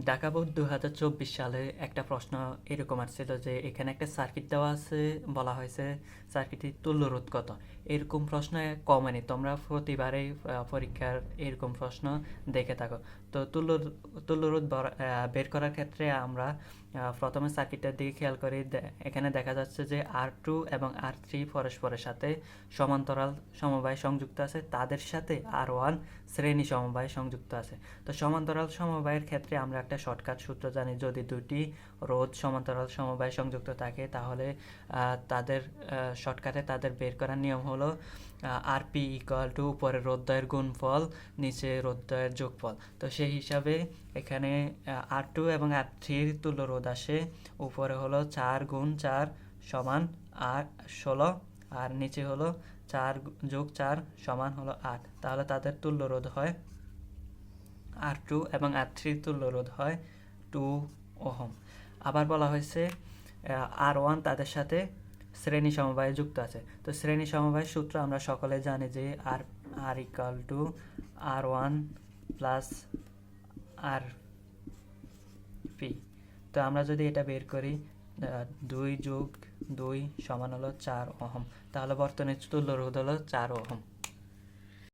Dhaka board 2024 সালে একটা প্রশ্ন এরকম আসছিল যে এখানে একটা সার্কিট দেওয়া আছে, বলা হয়েছে সার্কিটের তুল্য রোধ কত। এরকম প্রশ্ন কমেনি, তোমরা প্রতিবারেই পরীক্ষার এরকম প্রশ্ন দেখে থাকো। তো তুল্য রোধ বের করার ক্ষেত্রে আমরা প্রথমে সার্কিটের দিকে খেয়াল করি। এখানে দেখা যাচ্ছে যে R2 এবং R3 পরস্পরের সাথে সমান্তরাল সমবায় সংযুক্ত আছে, তাদের সাথে R1 শ্রেণী সমবায় সংযুক্ত আছে। তো সমান্তরাল সমবায়ের ক্ষেত্রে আমরা একটা শর্টকাট সূত্র জানি, যদি দুটি রোধ সমান্তরাল সমবায় সংযুক্ত থাকে তাহলে তাদের শর্টকাটে তাদের বের করার নিয়ম হলো আরপি ইকুয়াল টু উপরের রোধদ্বয়ের গুণফল নিচে রোধদ্বয়ের যোগফল। তো সেই হিসাবে এখানে R2 এবং R3-র তুল্য রোধ আসে, উপরে হলো 4 × 4 সমান 16, আর নিচে হলো 4 + 4 সমান হলো 8। তাহলে তাদের তুল্য রোধ হয় R2 এবং R3 তুল্য রোধ হয় 2 ওহম। আবার বলা হয়েছে R1 তাদের সাথে শ্রেণী সমবায়ে যুক্ত আছে। তো শ্রেণী সমবায়ের সূত্র আমরা সকলে জানি যে R equal to R1 plus RP। তো আমরা যদি এটা বের করি 2 + 2 সমান হলো 4 ওহম, তাহলে বর্তনীর তুল্য রোধ হলো 4 ওহম।